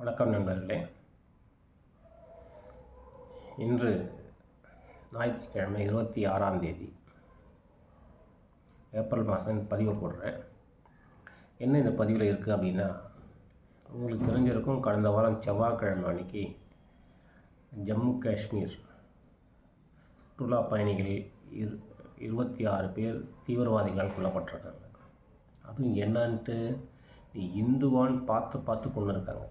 வணக்கம் நண்பர்களே. இன்று ஞாயிற்றுக்கிழமை 26ஆம் தேதி ஏப்ரல் மாதம் பதிவு போடுறேன். என்ன இந்த பதிவில் இருக்குது அப்படின்னா, உங்களுக்கு தெரிஞ்சிருக்கும், கடந்த வாரம் செவ்வாய்க்கிழமை அன்னைக்கு ஜம்மு காஷ்மீர் சுற்றுலா பயணிகள் 26 பேர் தீவிரவாதிகளால் கொல்லப்பட்டிருக்காங்க. அதுவும் என்னன்ட்டு இந்துவான் பார்த்து கொண்டு இருக்காங்க.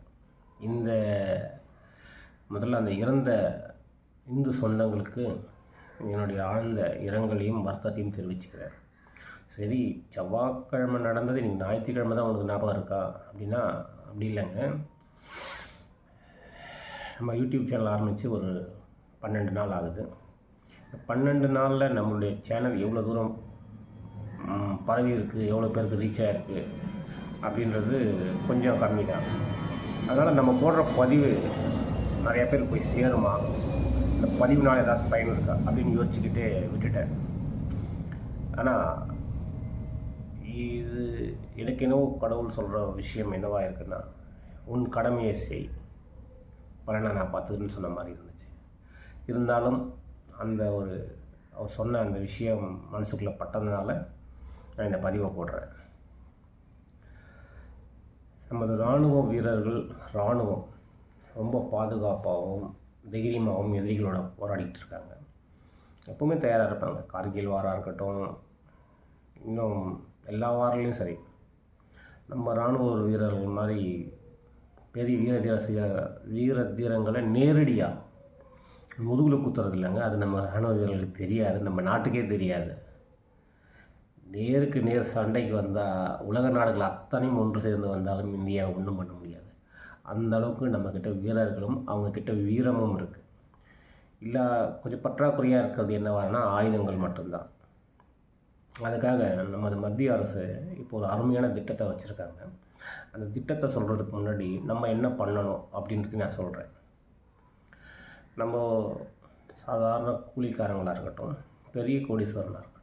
முதல்ல அந்த இறந்த இந்து சொந்தங்களுக்கு என்னுடைய ஆழ்ந்த இரங்கலையும் வருத்தத்தையும் தெரிவிச்சுக்கிறேன். சரி, செவ்வாய்க்கிழமை நடந்தது இன்றைக்கி ஞாயிற்றுக்கிழமை தான் உங்களுக்கு ஞாபகம் இருக்கா அப்படின்னா அப்படி இல்லைங்க. நம்ம யூடியூப் சேனல் ஆரம்பித்து ஒரு 12 நாள் ஆகுது. 12 நாளில் நம்மளுடைய சேனல் எவ்வளோ தூரம் பரவி இருக்குது, எவ்வளோ பேருக்கு ரீச் ஆகிருக்கு அப்படின்றது கொஞ்சம் கம்மி தான். அதனால் நம்ம போடுற பதிவு நிறையா பேர் போய் சேருமா, இந்த பதிவுனால் ஏதாவது பயன் இருக்கா அப்படின்னு யோசிச்சுக்கிட்டே விட்டுட்டேன். ஆனால் இது எனக்கு என்னவோ கடவுள் சொல்கிற விஷயம் என்னவாக இருக்குன்னா, உன் கடமையை செய், பலனை நான் பார்த்துக்கிறேன்னு சொன்ன மாதிரி இருந்துச்சு. இருந்தாலும் அவர் சொன்ன அந்த விஷயம் மனசுக்குள்ளே பட்டதுனால நான் இந்த பதிவை போடுறேன். நமது இராணுவம் ரொம்ப பாதுகாப்பாகவும் தைரியமாகவும் எதிரிகளோட போராடிட்டு இருக்காங்க. எப்போவுமே தயாராக இருப்பாங்க. கார்கில் வாராக இருக்கட்டும், இன்னும் எல்லா வாரிலையும் சரி, நம்ம இராணுவ வீரர்கள் மாதிரி பெரிய வீர தீரங்களை நேரடியாக முதுகில் குத்துறது இல்லைங்க. அது நம்ம இராணுவ வீரர்களுக்கு தெரியாது, நம்ம நாட்டுக்கே தெரியாது. நேருக்கு நேர் சண்டைக்கு வந்தால் உலக நாடுகள் அத்தனையும் ஒன்று சேர்ந்து வந்தாலும் இந்தியாவை ஒன்றும் பண்ண முடியாது. அந்த அளவுக்கு நம்மக்கிட்ட வீரர்களும் அவங்கக்கிட்ட வீரமும் இருக்குது. இல்லை, கொஞ்சம் பற்றாக்குறையாக இருக்கிறது என்னவானா ஆயுதங்கள் மட்டும்தான். அதுக்காக நமது மத்திய அரசு இப்போ ஒரு அருமையான திட்டத்தை வச்சுருக்காங்க. அந்த திட்டத்தை சொல்கிறதுக்கு முன்னாடி நம்ம என்ன பண்ணணும் அப்படின்றது நான் சொல்கிறேன். நம்ம சாதாரண கூலிக்காரங்களாக இருக்கட்டும், பெரிய கோடீஸ்வரனாக இருக்கட்டும்,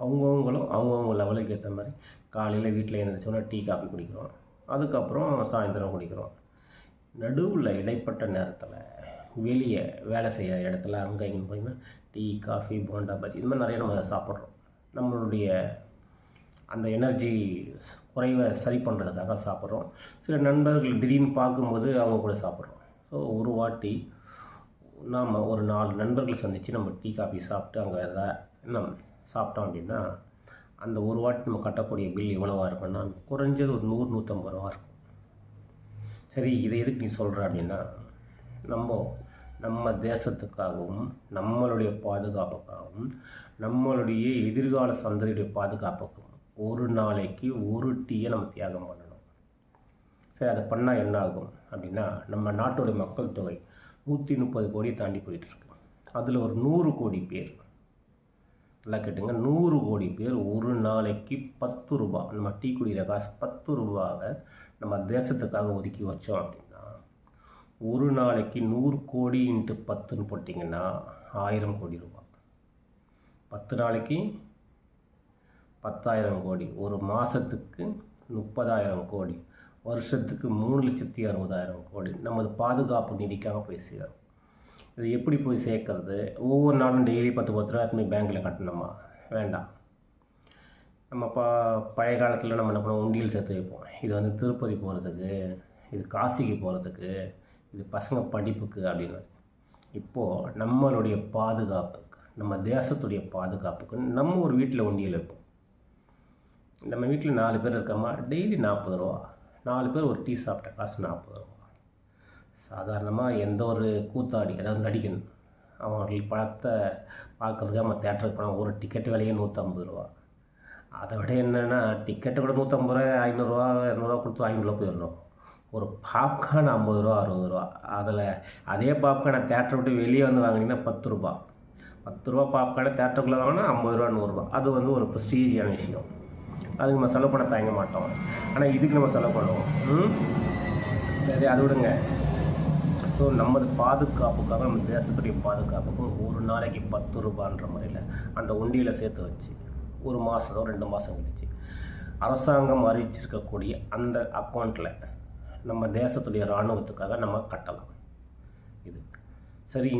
அவங்கவுங்க லெவலுக்கு ஏற்ற மாதிரி காலையில் வீட்டில் எழுந்திரிச்சோன்னா டீ காஃபி குடிக்கிறோம், அதுக்கப்புறம் சாயந்தரம் குடிக்கிறோம். நடுவில் இடைப்பட்ட நேரத்தில் வெளியே வேலை செய்கிற இடத்துல அங்கே இங்கே போய் டீ காஃபி போண்டா பஜ்ஜி இது மாதிரி நிறைய நம்ம சாப்பிட்றோம். நம்மளுடைய அந்த எனர்ஜி குறைவை சரி பண்ணுறதுக்காக சாப்பிட்றோம். சில நண்பர்கள் திடீர்னு பார்க்கும்போது அவங்க கூட சாப்பிட்றோம். ஸோ ஒரு வாட்டி நாம் ஒரு 4 நண்பர்கள் சந்தித்து நம்ம டீ காஃபி சாப்பிட்டு அங்கே எதாவது சாப்பிட்டோம் அப்படின்னா அந்த ஒரு வாட்டி நம்ம கட்டக்கூடிய பில் எவ்வளோவா இருக்குன்னா குறைஞ்சது ஒரு 100-150 ரூபா இருக்கும். சரி, இதை எதுக்கு நீ சொல்கிற அப்படின்னா, நம்ம தேசத்துக்காகவும் நம்மளுடைய பாதுகாப்புக்காகவும் நம்மளுடைய எதிர்கால சந்ததியுடைய பாதுகாப்புக்கும் ஒரு நாளைக்கு ஒரு டீயை நம்ம தியாகம் பண்ணணும். சரி, அதை பண்ணால் என்ன ஆகும் அப்படின்னா, நம்ம நாட்டுடைய மக்கள் தொகை 130 கோடியை தாண்டி போயிட்டுருக்கு. அதில் ஒரு 100 கோடி பேர், நல்லா கேட்டுங்க, 100 கோடி பேர் ஒரு நாளைக்கு 10 ரூபா, நம்ம டீ குடிக்கிற காசு 10 ரூபாவை நம்ம தேசத்துக்காக ஒதுக்கி வச்சோம் அப்படின்னா ஒரு நாளைக்கு 100 கோடி × 10ன்னு போட்டிங்கன்னா 1000 கோடி ரூபா. 10 நாளைக்கு 10,000 கோடி, ஒரு மாதத்துக்கு 30,000 கோடி, வருஷத்துக்கு 3,60,000 கோடி நமது பாதுகாப்பு நிதிக்காக போய் சேரும். இது எப்படி போய் சேர்க்கறது? ஒவ்வொரு நாளும் டெய்லி 10-10 ரூபா எடுத்து பேங்க்கில் கட்டணுமா? வேண்டாம். நம்ம பழைய காலத்தில் நம்ம என்ன பண்ணுவோம், உண்டியல் சேர்த்து வைப்போம். இது திருப்பதி போகிறதுக்கு, இது காசிக்கு போகிறதுக்கு, இது பசங்க படிப்புக்கு அப்படின்னு. இப்போது நம்மளுடைய பாதுகாப்புக்கு, நம்ம தேசத்துடைய பாதுகாப்புக்கு நம்ம ஒரு வீட்டில் உண்டியல் வைப்போம். நம்ம வீட்டில் 4 பேர் இருக்கோமா, டெய்லி 40 ரூபா, 4 பேர் ஒரு டீ சாப்பிட்ட காசு 40 ரூபா. சாதாரணமாக எந்த ஒரு கூத்தாடி, அதாவது நடிகன், அவர்கள் படத்தை பார்க்குறதுக்கு நம்ம தேட்டருக்கு போனால் ஒரு டிக்கெட்டு விலையே 150 ரூபா. அதை விட என்னென்னா, டிக்கெட்டை கூட 150 ரூபா, 500 ரூபா, 200 ரூபா கொடுத்து 500 போயிடணும். ஒரு பாப்கார்ன் 50 ரூபா, 60 ரூபா. அதே பாப்கார்னை தேட்டரை விட்டு வெளியே வாங்கினீங்கன்னா 10 ரூபா. 10 ரூபா பாப்கார்னை தேட்டருக்குள்ளே வாங்கினா 50 ரூபா, 100 ரூபா. அது ஒரு ப்ரெஸ்டீஜியான விஷயம். அதுக்கு நம்ம செலவு பண்ண தயங்க மாட்டோம். ஆனால் இதுக்கு நம்ம செலவு பண்ணுவோம். சரி, அது விடுங்க. ஸோ நமது பாதுகாப்புக்காக, நம்ம தேசத்துடைய பாதுகாப்புக்கும் ஒரு நாளைக்கு 10 ரூபான்ற முறையில் அந்த உண்டியில் சேர்த்து வச்சு ஒரு மாதம் 2 மாதம் கழிச்சு அரசாங்கம் அறிவிச்சிருக்கக்கூடிய அந்த அக்கௌண்ட்டில் நம்ம தேசத்துடைய இராணுவத்துக்காக நம்ம கட்டலாம். இது சரி.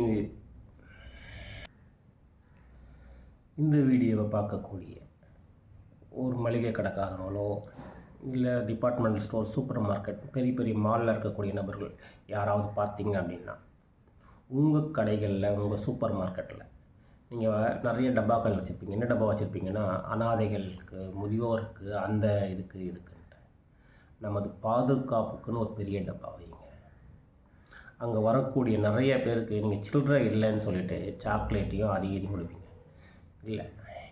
இந்த வீடியோவை பார்க்கக்கூடிய ஒரு மளிகை கடைக்காரங்களோ இல்லை டிபார்ட்மெண்டல் ஸ்டோர், சூப்பர் மார்க்கெட், பெரிய பெரிய மாலில் இருக்கக்கூடிய நபர்கள் யாராவது பார்த்தீங்க அப்படின்னா, உங்கள் கடைகளில், உங்கள் சூப்பர் மார்க்கெட்டில் நீங்கள் நிறைய டப்பாக்கள் வச்சுருப்பீங்க. என்ன டப்பா வச்சுருப்பீங்கன்னா, அனாதைகளுக்கு, முதியோருக்கு, அந்த இதுக்குன்ட்டு நமது பாதுகாப்புக்குன்னு ஒரு பெரிய டப்பா வைங்க. அங்கே வரக்கூடிய நிறைய பேருக்கு நீங்கள் சில்லறை இல்லைன்னு சொல்லிவிட்டு சாக்லேட்டையும் அதிகம் கொடுப்பீங்க. இல்லை,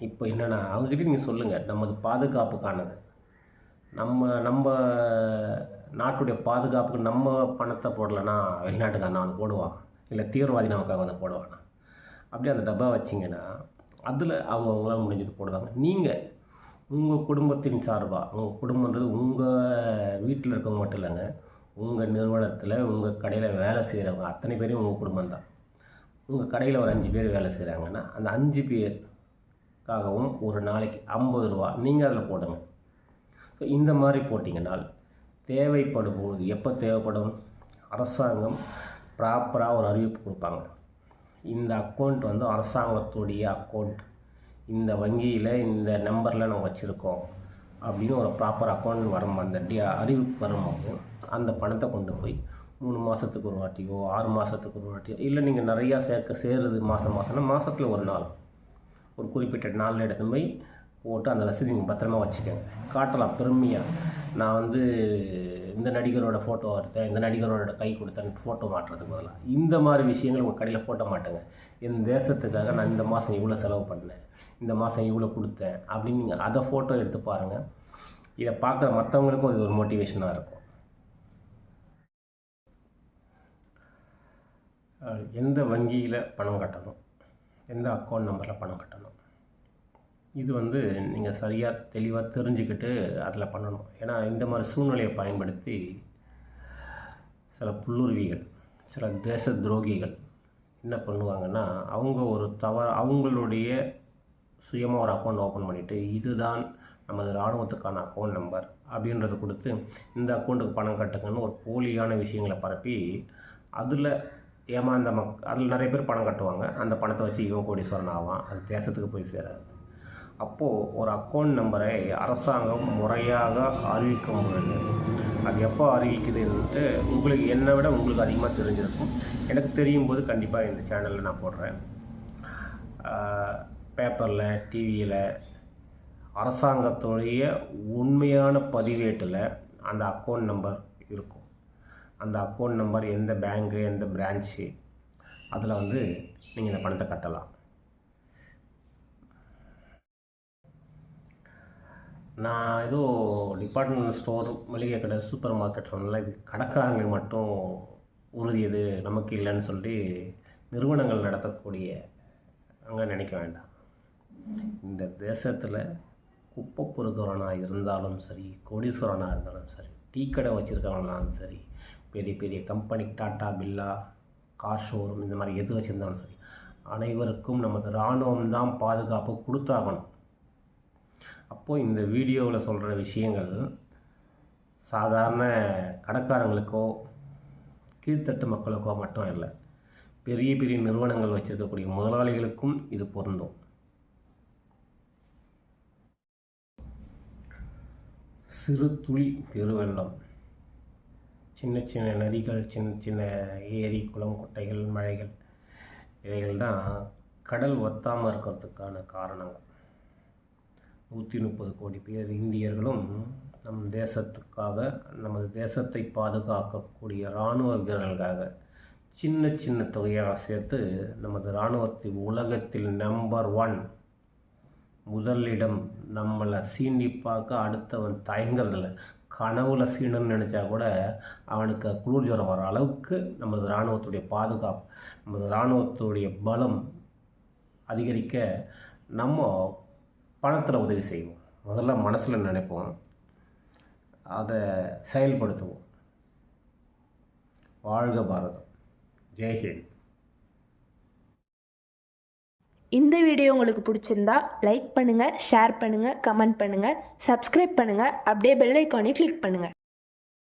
இப்போ என்னென்னா அவங்ககிட்ட நீங்கள் சொல்லுங்கள், நமது பாதுகாப்புக்கானது, நம்ம நாட்டுடைய பாதுகாப்புக்கு நம்ம பணத்தை போடலைன்னா வெளிநாட்டுக்காரன் வந்து போடுவான், இல்லை தீவிரவாதி நமக்காக வந்து போடுவானா. அப்படியே அந்த டப்பா வச்சிங்கன்னா அதில் அவங்களால முடிஞ்சது போடுவாங்க. நீங்கள் உங்கள் குடும்பத்தின் சார்பாக, உங்கள் குடும்பன்றது உங்கள் வீட்டில் இருக்கவங்க மட்டும் இல்லைங்க, உங்கள் நிறுவனத்தில், உங்கள் கடையில் வேலை செய்கிறவங்க அத்தனை பேரையும் உங்கள் குடும்பம் தான். உங்கள் கடையில் ஒரு 5 பேர் வேலை செய்கிறாங்கன்னா அந்த 5 பேருக்காகவும் ஒரு நாளைக்கு 50 ரூபா நீங்கள் அதில் போடுங்க. ஸோ இந்த மாதிரி போட்டிங்கனால் தேவைப்படும் போது, எப்போ தேவைப்படும், அரசாங்கம் ப்ராப்பராக ஒரு அறிவிப்பு கொடுப்பாங்க. இந்த அக்கௌண்ட் வந்து அரசாங்கத்துடைய அக்கௌண்ட், இந்த வங்கியில் இந்த நம்பரில் நம்ம வச்சுருக்கோம் அப்படின்னு ஒரு ப்ராப்பர் அக்கௌண்ட் வரும். அந்த அறிவிப்பு வரும்போது அந்த பணத்தை கொண்டு போய் 3 மாதத்துக்கு ஒரு வாட்டியோ 6 மாதத்துக்கு ஒரு வாட்டியோ, இல்லை நீங்கள் நிறையா சேருது மாதம்னா மாதத்தில் ஒரு நாள், ஒரு குறிப்பிட்ட நாளில் எடுத்துன்னு போய் போட்டு அந்த ரசீது நீங்கள் பத்திரமா வச்சுக்கோங்க. காட்டலாம் பெருமையாக, நான் வந்து இந்த நடிகரோட ஃபோட்டோ எடுத்தேன், இந்த நடிகரோட கை கொடுத்தேன் ஃபோட்டோ மாட்டுறதுக்கு பதிலாக இந்த மாதிரி விஷயங்கள் உங்கள் கடையில் போட்ட மாட்டேங்க. என் தேசத்துக்காக நான் இந்த மாதம் இவ்வளோ செலவு பண்ணேன், இந்த மாதம் இவ்வளோ கொடுத்தேன் அப்படின்னு நீங்கள் அதை ஃபோட்டோ எடுத்து பாருங்கள். இதை பார்க்குற மற்றவங்களுக்கும் இது ஒரு மோட்டிவேஷனாக இருக்கும். எந்த வங்கியில் பணம் கட்டணும், எந்த அக்கௌண்ட் நம்பரில் பணம் கட்டணும், இது வந்து நீங்கள் சரியாக தெளிவாக தெரிஞ்சுக்கிட்டு அதில் பண்ணணும். ஏன்னா இந்த மாதிரி சூழ்நிலையை பயன்படுத்தி சில புல்லுருவிகள், சில தேச துரோகிகள் என்ன பண்ணுவாங்கன்னா, அவங்க அவங்களுடைய சுயமாக ஒரு அக்கௌண்ட் ஓப்பன் பண்ணிவிட்டு, இதுதான் நமது இராணுவத்துக்கான அக்கௌண்ட் நம்பர் அப்படின்றத கொடுத்து, இந்த அக்கௌண்ட்டுக்கு பணம் கட்டுங்கன்னு ஒரு போலியான விஷயங்களை பரப்பி அதில் ஏமாந்த அதில் நிறைய பேர் பணம் கட்டுவாங்க. அந்த பணத்தை வச்சு இவன் கோடீஸ்வரன் ஆவான், அது தேசத்துக்கு போய் சேராது. அப்போது ஒரு அக்கௌண்ட் நம்பரை அரசாங்கம் முறையாக அறிவிக்கும் பொழுது, அது எப்போ அறிவிக்குதுன்ட்டு உங்களுக்கு, என்னை விட உங்களுக்கு அதிகமாக தெரிஞ்சிருக்கும். எனக்கு தெரியும் போது கண்டிப்பாக இந்த சேனலில் நான் போடுறேன். பேப்பரில், டிவியில், அரசாங்கத்துடைய உண்மையான பதிவேட்டில் அந்த அக்கௌண்ட் நம்பர் இருக்கும். அந்த அக்கௌண்ட் நம்பர் எந்த பேங்க்கு, எந்த பிரான்ச்சு, அதில் வந்து நீங்கள் இந்த பணத்தை கட்டலாம். நான் ஏதோ டிபார்ட்மெண்டல் ஸ்டோர், மளிகை கடை, சூப்பர் மார்க்கெட் சொன்னால இது கடைக்காரங்களுக்கு மட்டும் உறுதி, இது நமக்கு இல்லைன்னு சொல்லி நிறுவனங்கள் நடத்தக்கூடிய அங்கே நினைக்க வேண்டாம். இந்த தேசத்தில் குப்பை பொறுக்கிறவனாக இருந்தாலும் சரி, கோடீஸ்வரனாக இருந்தாலும் சரி, டீ கடை வச்சுருக்கவங்களாலும் சரி, பெரிய பெரிய கம்பெனி, டாட்டா, பில்லா, கார் ஷோரூம், இந்த மாதிரி எது வச்சுருந்தாலும் சரி, அனைவருக்கும் நமது இராணுவம் தான் பாதுகாப்பு கொடுத்தாகணும். அப்போது இந்த வீடியோவில் சொல்கிற விஷயங்கள் சாதாரண கடைக்காரங்களுக்கோ கீழ்த்தட்டு மக்களுக்கோ மட்டும் இல்லை, பெரிய பெரிய நிறுவனங்கள் வச்சுருக்கக்கூடிய முதலாளிகளுக்கும் இது பொருந்தும். சிறு துளி பெருவெள்ளம், சின்ன சின்ன நதிகள், சின்ன சின்ன ஏரி, குளம், குட்டைகள், மழைகள், இவைகள் தான் கடல் வத்தாமல் இருக்கிறதுக்கான காரணங்கள். 130 கோடி பேர் இந்தியர்களும் நம் தேசத்துக்காக, நமது தேசத்தை பாதுகாக்கக்கூடிய இராணுவ வீரர்களுக்காக சின்ன சின்ன தொகையாக சேர்த்து நமது இராணுவத்தை உலகத்தில் நம்பர் 1 முதலிடம் நம்மளை சீண்டி பார்க்க அடுத்தவன் தயங்குறதில்ல. கனவுல சீனன்னு நினச்சா கூட அவனுக்கு குளிர் ஜுரம் வர அளவுக்கு நமது இராணுவத்துடைய பாதுகாப்பு, நமது இராணுவத்துடைய பலம் அதிகரிக்க நம்ம பணத்தில் உதவி செய்வோம். முதல்ல மனசில் நினைப்போம், அதை செயல்படுத்துவோம். வாழ்க பாரதம். ஜெய்ஹிந்த். இந்த வீடியோ உங்களுக்கு பிடிச்சிருந்தா லைக் பண்ணுங்கள், ஷேர் பண்ணுங்கள், கமெண்ட் பண்ணுங்கள், சப்ஸ்கிரைப் பண்ணுங்கள், அப்படியே பெல் ஐக்கானை கிளிக் பண்ணுங்கள்.